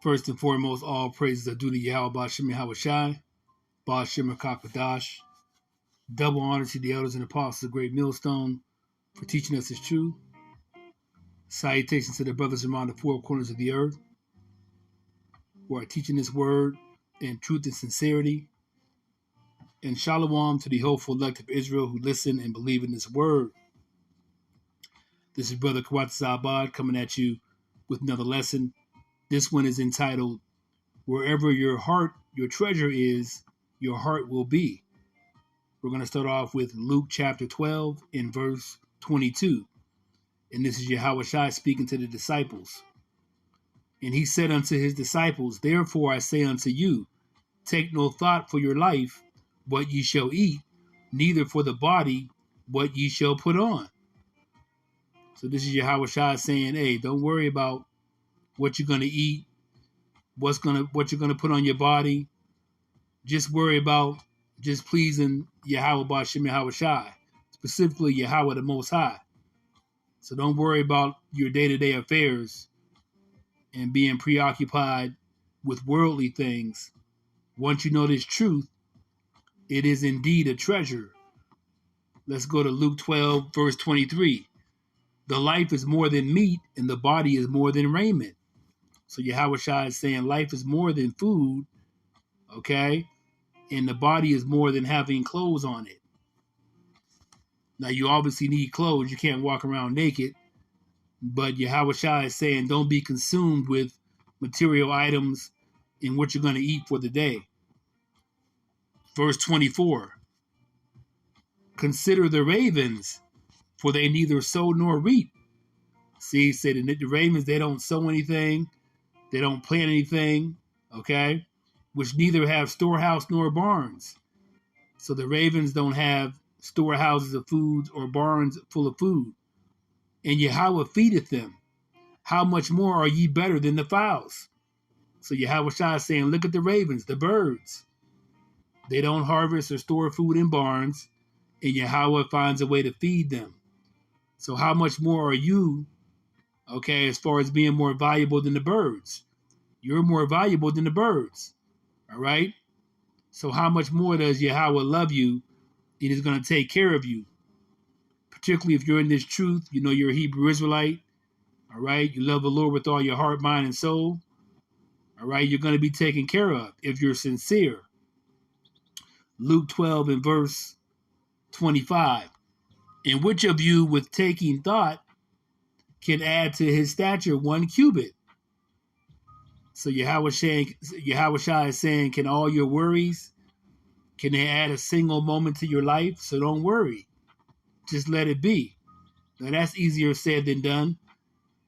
First and foremost, all praises are due to Yahweh Ba'Shem Yahweh Shai, Ba'Shem Kakadash. Double honor to the elders and apostles of Great Millstone for teaching us His truth. Salutations to the brothers around the four corners of the earth who are teaching this word in truth and sincerity. And shalom to the hopeful elect of Israel who listen and believe in this word. This is Brother Kawat Zabad coming at you with another lesson. This one is entitled, Wherever Your Heart, Your Treasure Is, Your Heart Will Be. We're going to start off with Luke chapter 12 in verse 22. And this is Yahweh Shai speaking to the disciples. And he said unto his disciples, Therefore I say unto you, take no thought for your life, what ye shall eat, neither for the body, what ye shall put on. So this is Yahweh Shai saying, hey, don't worry about what you're going to eat, what you're going to put on your body. Just worry about just pleasing Yahweh Ba'Shem Yahweh Shai, specifically Yahweh the Most High. So don't worry about your day-to-day affairs and being preoccupied with worldly things. Once you know this truth, it is indeed a treasure. Let's go to Luke 12, verse 23. The life is more than meat, and the body is more than raiment. So Yahweh Shai is saying life is more than food, okay? And the body is more than having clothes on it. Now, you obviously need clothes. You can't walk around naked. But Yahweh Shai is saying don't be consumed with material items and what you're going to eat for the day. Verse 24. Consider the ravens, for they neither sow nor reap. See, say the ravens, they don't sow anything. They don't plant anything, okay? Which neither have storehouse nor barns. So the ravens don't have storehouses of food or barns full of food. And Yahweh feedeth them. How much more are ye better than the fowls? So Yahweh Shai is saying, look at the ravens, the birds. They don't harvest or store food in barns, and Yahweh finds a way to feed them. So how much more are you, okay, as far as being more valuable than the birds? You're more valuable than the birds, all right? So how much more does Yahweh love you and is going to take care of you? Particularly if you're in this truth, you know you're a Hebrew Israelite, all right? You love the Lord with all your heart, mind, and soul, all right? You're going to be taken care of if you're sincere. Luke 12 and verse 25. And which of you with taking thought can add to his stature 1 cubit? So Yahweh Shai is saying, can all your worries, can they add a single moment to your life? So don't worry. Just let it be. Now that's easier said than done,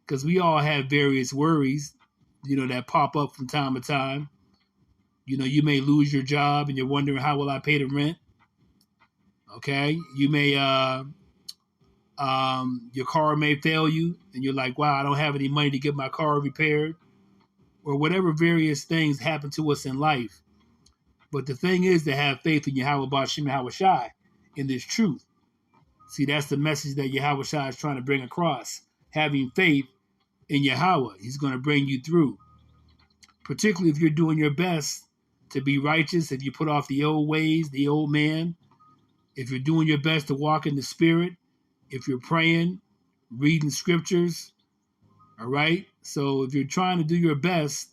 because we all have various worries, that pop up from time to time. You may lose your job and you're wondering, how will I pay the rent? Okay. You may, your car may fail you and you're like, wow, I don't have any money to get my car repaired, or whatever various things happen to us in life. But the thing is to have faith in Yahweh Ba'Shem Yahweh Shai, in this truth. See, that's the message that Yahweh Shai is trying to bring across. Having faith in Yahweh, He's going to bring you through. Particularly if you're doing your best to be righteous, if you put off the old ways, the old man, if you're doing your best to walk in the Spirit, if you're praying, reading scriptures, all right? So if you're trying to do your best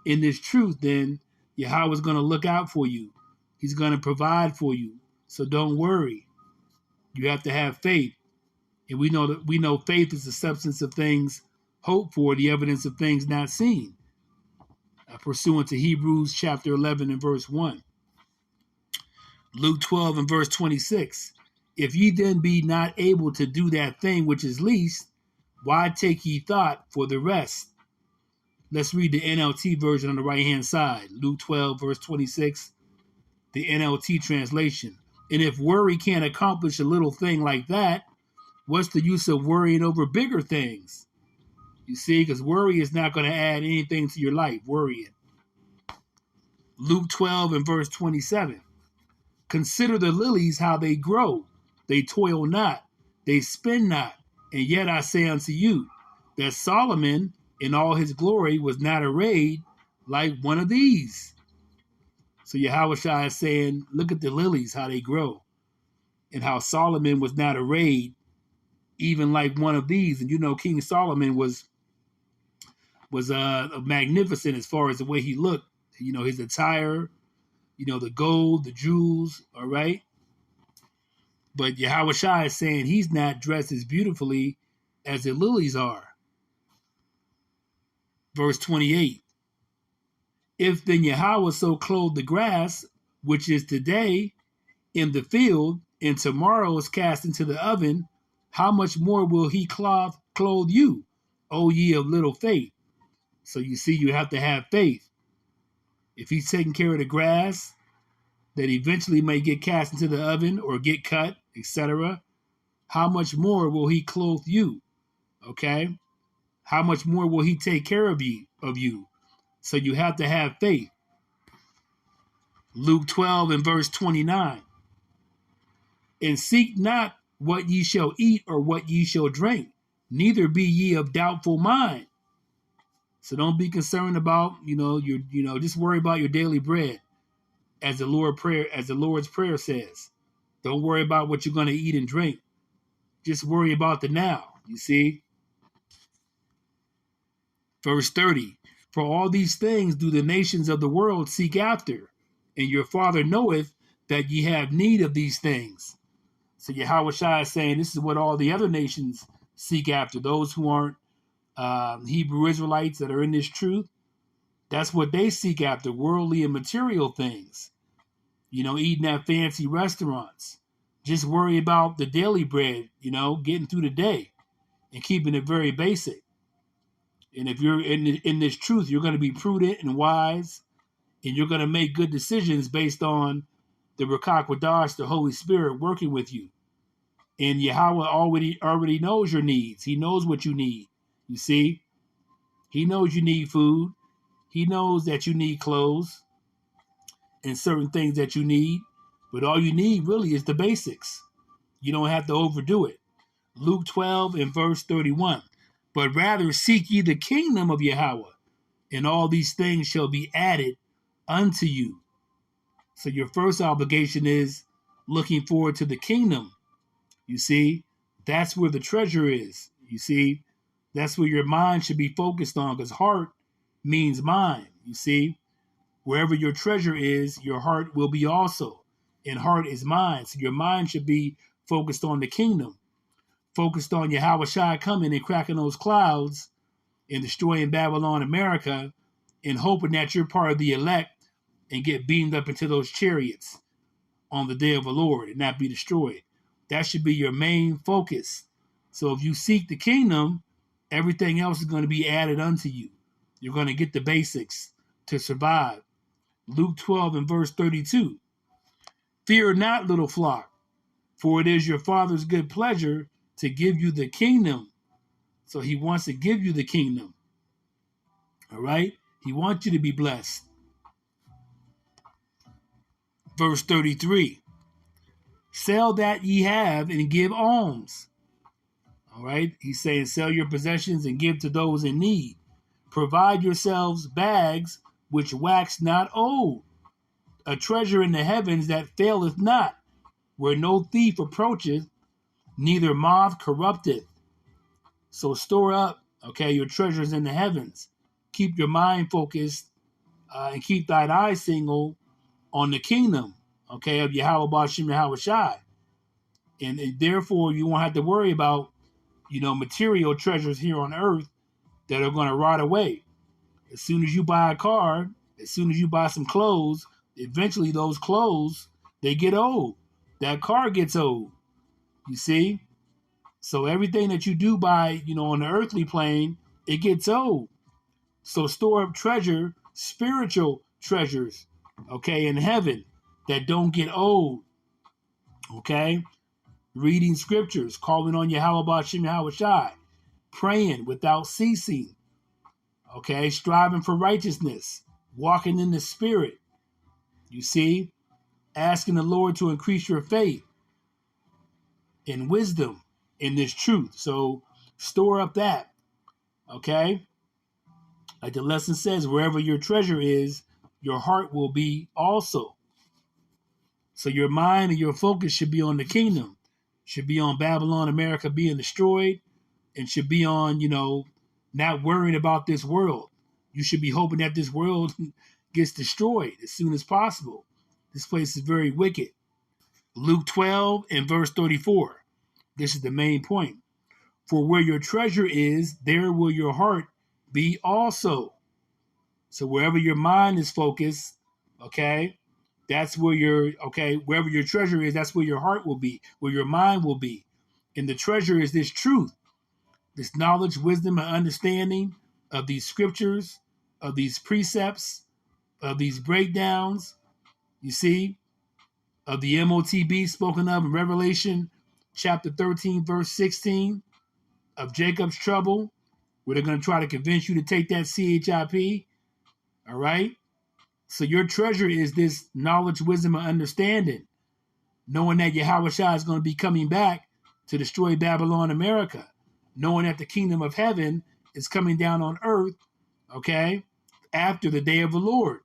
in this truth, then Yahweh is going to look out for you. He's going to provide for you. So don't worry. You have to have faith. And we know faith is the substance of things hoped for, the evidence of things not seen. Pursuant to Hebrews chapter 11 and verse 1. Luke 12 and verse 26. If ye then be not able to do that thing which is least, why take ye thought for the rest? Let's read the NLT version on the right-hand side. Luke 12, verse 26, the NLT translation. And if worry can't accomplish a little thing like that, what's the use of worrying over bigger things? You see, because worry is not going to add anything to your life, worrying. Luke 12 and verse 27. Consider the lilies, how they grow. They toil not, they spin not. And yet I say unto you, that Solomon in all his glory was not arrayed like one of these. So Yahushua is saying, look at the lilies, how they grow, and how Solomon was not arrayed even like one of these. And you know, King Solomon was magnificent as far as the way he looked. You know, his attire, you know, the gold, the jewels, all right? But Yahushua is saying he's not dressed as beautifully as the lilies are. Verse 28, if then Yahweh so clothe the grass, which is today in the field, and tomorrow is cast into the oven, how much more will he clothe you, O ye of little faith? So you see, you have to have faith. If he's taking care of the grass that eventually may get cast into the oven or get cut, etc., how much more will he clothe you? Okay? How much more will he take care of you? So you have to have faith. Luke 12 and verse 29. And seek not what ye shall eat or what ye shall drink, neither be ye of doubtful mind. So don't be concerned about, just worry about your daily bread, as the Lord's Prayer says. Don't worry about what you're going to eat and drink. Just worry about the now, you see? Verse 30, for all these things do the nations of the world seek after, and your Father knoweth that ye have need of these things. So Yahushua is saying this is what all the other nations seek after, those who aren't Hebrew Israelites that are in this truth. That's what they seek after, worldly and material things. You know, eating at fancy restaurants. Just worry about the daily bread, getting through the day and keeping it very basic. And if you're in this truth, you're going to be prudent and wise, and you're going to make good decisions based on the Ruach Kodesh, the Holy Spirit, working with you. And Yahweh already knows your needs. He knows what you need. You see? He knows you need food. He knows that you need clothes and certain things that you need. But all you need really is the basics. You don't have to overdo it. Luke 12 and verse 31. But rather seek ye the kingdom of Yahweh, and all these things shall be added unto you. So your first obligation is looking forward to the kingdom. You see, that's where the treasure is. You see, that's where your mind should be focused on, because heart means mind. You see, wherever your treasure is, your heart will be also. And heart is mind. So your mind should be focused on the kingdom, focused on Yahushua coming and cracking those clouds and destroying Babylon, America, and hoping that you're part of the elect and get beamed up into those chariots on the day of the Lord and not be destroyed. That should be your main focus. So if you seek the kingdom, everything else is going to be added unto you. You're going to get the basics to survive. Luke 12 and verse 32. Fear not, little flock, for it is your Father's good pleasure to give you the kingdom. So he wants to give you the kingdom. All right? He wants you to be blessed. Verse 33. Sell that ye have and give alms. All right? He's saying sell your possessions and give to those in need. Provide yourselves bags which wax not old, a treasure in the heavens that faileth not, where no thief approacheth, neither moth corrupteth. So store up, your treasures in the heavens. Keep your mind focused and keep thine eyes single on the kingdom, of Yahweh Bashim Yahweh Shai. And therefore, you won't have to worry about, material treasures here on earth that are going to rot away. As soon as you buy a car, as soon as you buy some clothes, eventually those clothes, they get old. That car gets old. You see? So everything that you do buy, on the earthly plane, it gets old. So store up treasure, spiritual treasures, in heaven that don't get old. Reading scriptures, calling on Yahweh Bashim Yahweh Shai, praying without ceasing. Striving for righteousness, walking in the spirit. You see, asking the Lord to increase your faith and wisdom in this truth. So store up that. Like the lesson says, wherever your treasure is, your heart will be also. So your mind and your focus should be on the kingdom, should be on Babylon, America being destroyed, and should be on, not worrying about this world. You should be hoping that this world gets destroyed as soon as possible. This place is very wicked. Luke 12 and verse 34. This is the main point. For where your treasure is, there will your heart be also. So wherever your mind is focused, okay, that's where wherever your treasure is, that's where your heart will be, where your mind will be. And the treasure is this truth, this knowledge, wisdom, and understanding of these scriptures, of these precepts, of these breakdowns, you see, of the MOTB spoken of in Revelation chapter 13, verse 16, of Jacob's trouble, where they're going to try to convince you to take that CHIP, all right? So your treasure is this knowledge, wisdom, and understanding, knowing that Yahushua is going to be coming back to destroy Babylon, America, knowing that the kingdom of heaven is coming down on earth, okay, after the day of the Lord.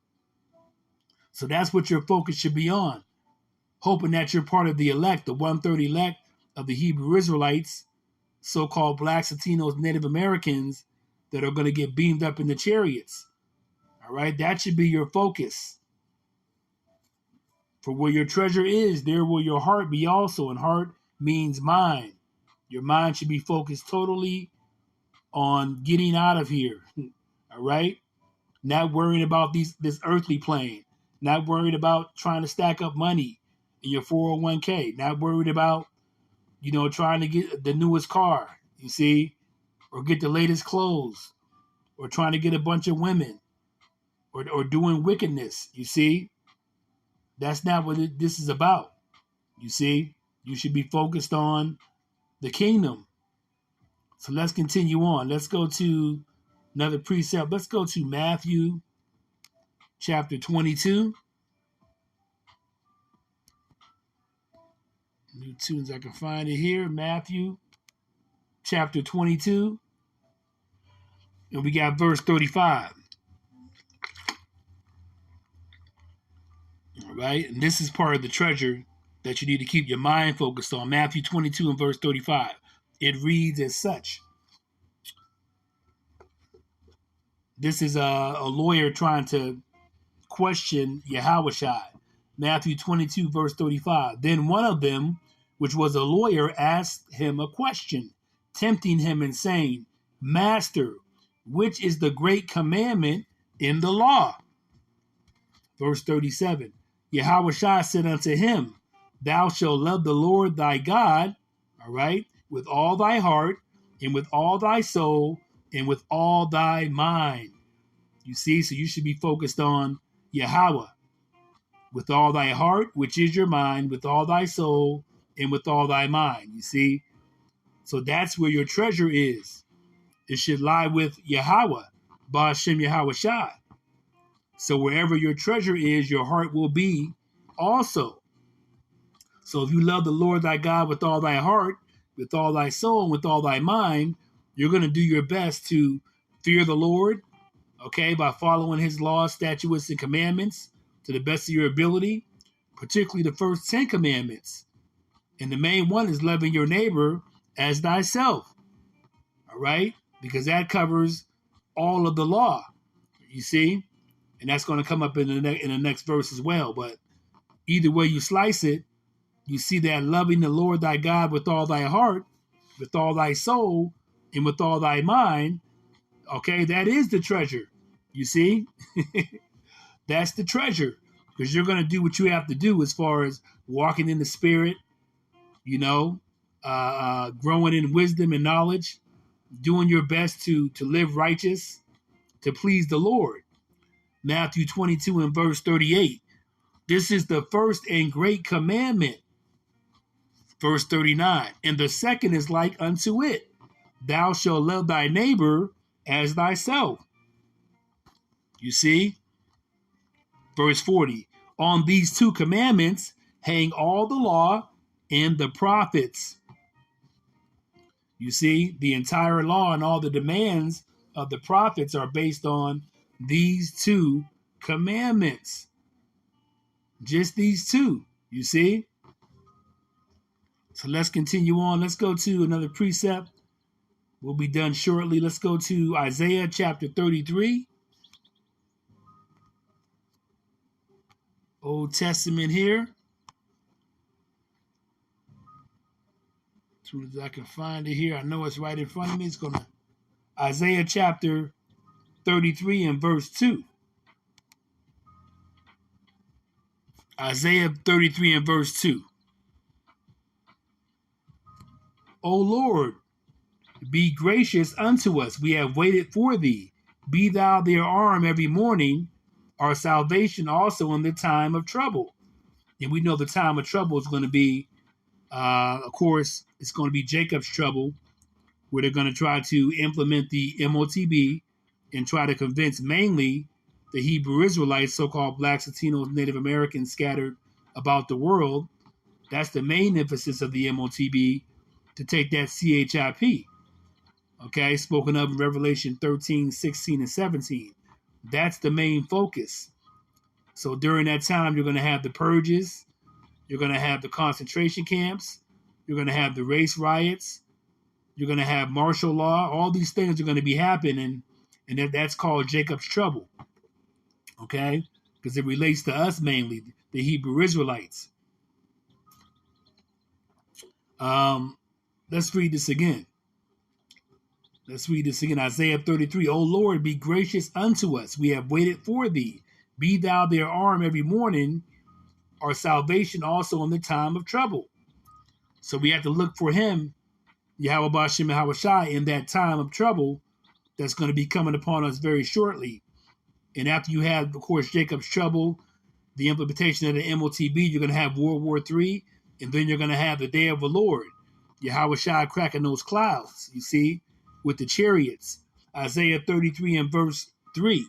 So that's what your focus should be on, hoping that you're part of the elect, the 1/3 elect of the Hebrew Israelites, so-called blacks, Latinos, Native Americans that are going to get beamed up in the chariots. All right, that should be your focus. For where your treasure is, there will your heart be also. And heart means mind. Your mind should be focused totally on getting out of here. All right, not worrying about this earthly plane, not worried about trying to stack up money in your 401k, not worried about, trying to get the newest car, you see, or get the latest clothes, or trying to get a bunch of women, or doing wickedness, you see. That's not what this is about, you see. You should be focused on the kingdom. So let's continue on. Let's go to another precept. Let's go to Matthew chapter 22. New tunes, I can find it here. Matthew chapter 22. And we got verse 35. All right. And this is part of the treasure that you need to keep your mind focused on. Matthew 22 and verse 35. It reads as such. This is a lawyer trying to question Yahushua. Matthew 22, verse 35. Then one of them, which was a lawyer, asked him a question, tempting him and saying, Master, which is the great commandment in the law? Verse 37. Yahushua said unto him, Thou shalt love the Lord thy God, all right, with all thy heart, and with all thy soul, and with all thy mind. You see, so you should be focused on Yahweh. With all thy heart, which is your mind, with all thy soul, and with all thy mind. You see? So that's where your treasure is. It should lie with Yahweh, Ba'ashem Yahushua. So wherever your treasure is, your heart will be also. So if you love the Lord thy God with all thy heart, with all thy soul, and with all thy mind, you're going to do your best to fear the Lord, okay, by following his laws, statutes, and commandments to the best of your ability, particularly the first 10 commandments. And the main one is loving your neighbor as thyself, all right, because that covers all of the law, you see, and that's going to come up in the next verse as well. But either way you slice it, you see that loving the Lord thy God with all thy heart, with all thy soul, and with all thy mind, okay, that is the treasure, you see. That's the treasure, because you're going to do what you have to do as far as walking in the spirit, growing in wisdom and knowledge, doing your best to live righteous, to please the Lord. Matthew 22 and verse 38. This is the first and great commandment. Verse 39. And the second is like unto it. Thou shalt love thy neighbor as thyself. You see? Verse 40. On these two commandments hang all the law and the prophets. You see, the entire law and all the demands of the prophets are based on these two commandments. Just these two, you see? So let's continue on. Let's go to another precept. We'll be done shortly. Let's go to Isaiah chapter 33. Old Testament here. As soon as I can find it here, I know it's right in front of me. It's going to Isaiah chapter 33 and verse 2. Isaiah 33 and verse 2. O Lord, be gracious unto us. We have waited for thee. Be thou their arm every morning, our salvation also in the time of trouble. And we know the time of trouble is going to be, of course, it's going to be Jacob's trouble, where they're going to try to implement the MOTB and try to convince mainly the Hebrew Israelites, so-called blacks, Latinos, Native Americans scattered about the world. That's the main emphasis of the MOTB, to take that CHIP. Okay, spoken of in Revelation 13, 16, and 17. That's the main focus. So during that time, you're going to have the purges. You're going to have the concentration camps. You're going to have the race riots. You're going to have martial law. All these things are going to be happening, and that's called Jacob's trouble. Okay? Because it relates to us mainly, the Hebrew Israelites. Let's read this again. Isaiah 33. O Lord, be gracious unto us. We have waited for thee. Be thou their arm every morning, our salvation also in the time of trouble. So we have to look for him, Yahweh Ba'ashem Yahawashi, in that time of trouble that's going to be coming upon us very shortly. And after you have, of course, Jacob's trouble, the implementation of the MOTB, you're going to have World War III, and then you're going to have the day of the Lord, Yahawashi cracking those clouds, you see, with the chariots. Isaiah 33 and verse 3.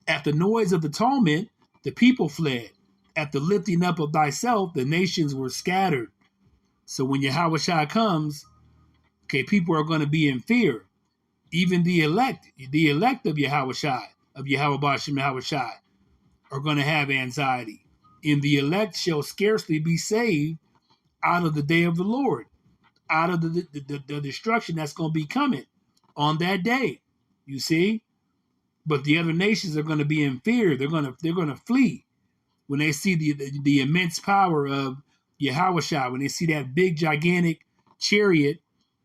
At the noise of the tumult, the people fled. At the lifting up of thyself, the nations were scattered. So when Yahawashi comes, okay, people are going to be in fear. Even the elect of Yahawashi, of Yahweh Ba'ashem Yahawashi, are going to have anxiety. And the elect shall scarcely be saved out of the day of the Lord, out of the destruction that's going to be coming on that day, you see. But the other nations are going to be in fear. They're going to flee when they see the immense power of Yahawashi, when they see that big gigantic chariot,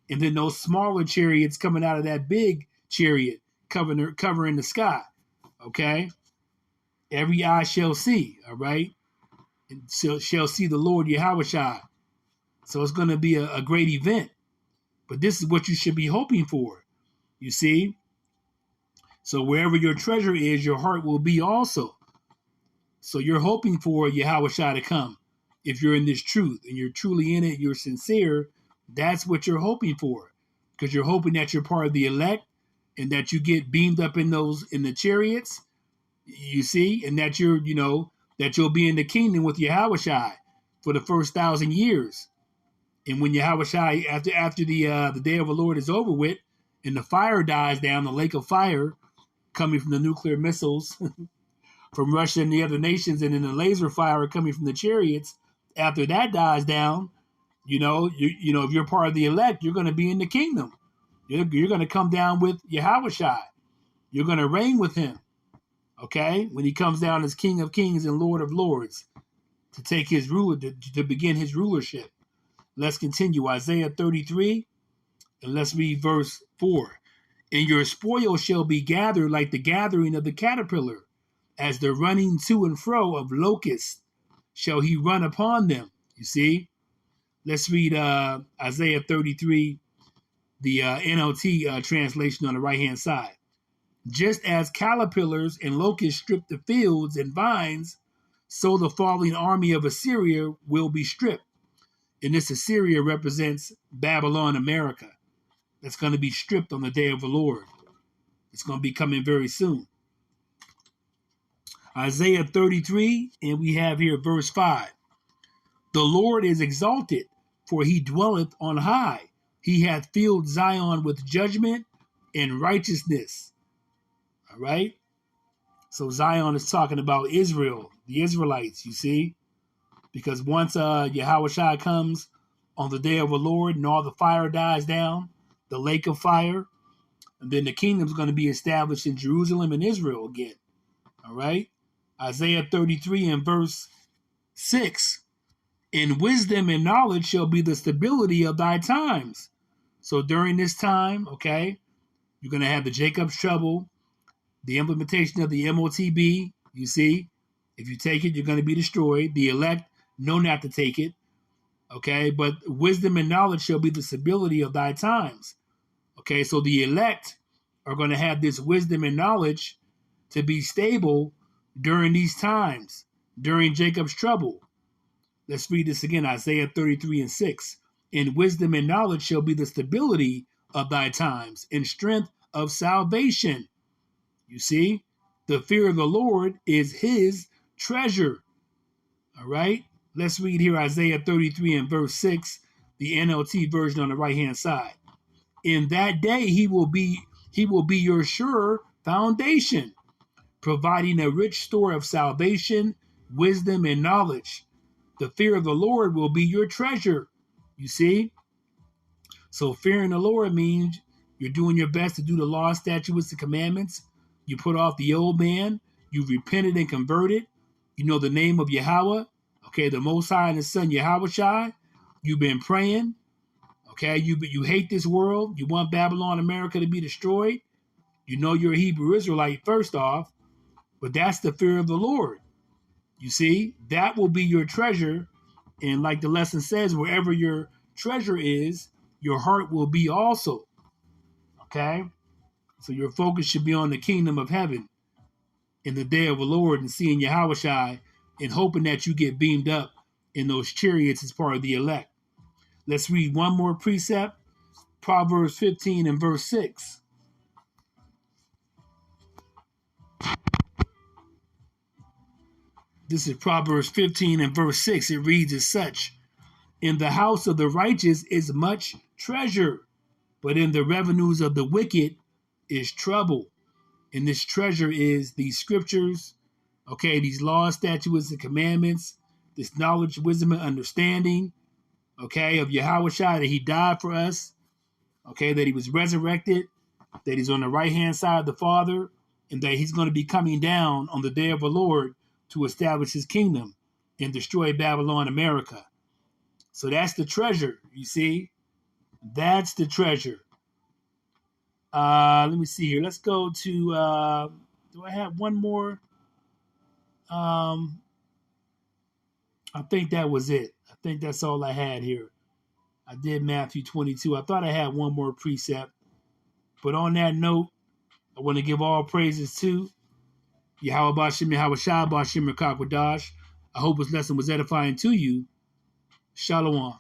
and then those smaller chariots coming out of that big chariot covering the sky. Okay, every eye shall see. All right, and shall see the Lord Yahawashi. So it's going to be a great event. But this is what you should be hoping for. You see? So wherever your treasure is, your heart will be also. So you're hoping for Yahawashi to come. If you're in this truth and you're truly in it, you're sincere, that's what you're hoping for. Because you're hoping that you're part of the elect and that you get beamed up in the chariots, you see, and that that you'll be in the kingdom with Yahawashi for the first 1,000 years. And when Yahawashi, after the day of the Lord is over with, and the fire dies down, the lake of fire coming from the nuclear missiles from Russia and the other nations, and then the laser fire coming from the chariots, after that dies down, if you're part of the elect, you're going to be in the kingdom. You're going to come down with Yahawashi. You're going to reign with him, okay? When he comes down as King of Kings and Lord of Lords to take his ruler, to begin his rulership. Let's continue. Isaiah 33, and let's read verse 4. And your spoil shall be gathered like the gathering of the caterpillar, as the running to and fro of locusts shall he run upon them. You see? Let's read Isaiah 33, the NLT translation on the right-hand side. Just as caterpillars and locusts strip the fields and vines, so the falling army of Assyria will be stripped. And this Assyria represents Babylon, America. That's going to be stripped on the day of the Lord. It's going to be coming very soon. Isaiah 33, and we have here verse 5. The Lord is exalted, for he dwelleth on high. He hath filled Zion with judgment and righteousness. All right? So Zion is talking about Israel, the Israelites, you see? Because once Yahushua comes on the day of the Lord and all the fire dies down, the lake of fire, and then the kingdom's going to be established in Jerusalem and Israel again. All right? Isaiah 33 and verse 6. In wisdom and knowledge shall be the stability of thy times. So during this time, okay, you're going to have the Jacob's trouble, the implementation of the MOTB, you see. If you take it, you're going to be destroyed. The elect know not to take it, okay? But wisdom and knowledge shall be the stability of thy times, okay? So the elect are going to have this wisdom and knowledge to be stable during these times, during Jacob's trouble. Let's read this again, Isaiah 33 and 6. In wisdom and knowledge shall be the stability of thy times, and strength of salvation. You see, the fear of the Lord is his treasure. All right, let's read here Isaiah 33 and verse 6, the NLT version on the right-hand side. In that day he will be your sure foundation, providing a rich store of salvation, wisdom, and knowledge. The fear of the Lord will be your treasure. You see? So fearing the Lord means you're doing your best to do the law, statutes, and commandments. You put off the old man. You repented and converted. You know the name of Yahweh. Okay, the Most High and His Son Yahushua. You've been praying. Okay, you hate this world. You want Babylon, America to be destroyed. You know you're a Hebrew Israelite first off. But that's the fear of the Lord. You see, that will be your treasure. And like the lesson says, wherever your treasure is, your heart will be also. Okay? So your focus should be on the kingdom of heaven in the day of the Lord and seeing Yahushua and hoping that you get beamed up in those chariots as part of the elect. Let's read one more precept. Proverbs 15 and verse 6. This is Proverbs 15 and verse 6. It reads as such. In the house of the righteous is much treasure, but in the revenues of the wicked is trouble. And this treasure is these scriptures, okay, these laws, statutes, and commandments, this knowledge, wisdom, and understanding, okay, of Yahushua, that he died for us, okay, that he was resurrected, that he's on the right-hand side of the Father, and that he's going to be coming down on the day of the Lord to establish his kingdom and destroy Babylon, America. So that's the treasure, you see? That's the treasure. Let me see here. Let's go to, do I have one more? I think that was it. I think that's all I had here. I did Matthew 22. I thought I had one more precept. But on that note, I want to give all praises to Yahweh Bashim Yahushua Bashim Rakakwadash. I hope this lesson was edifying to you. Shalom.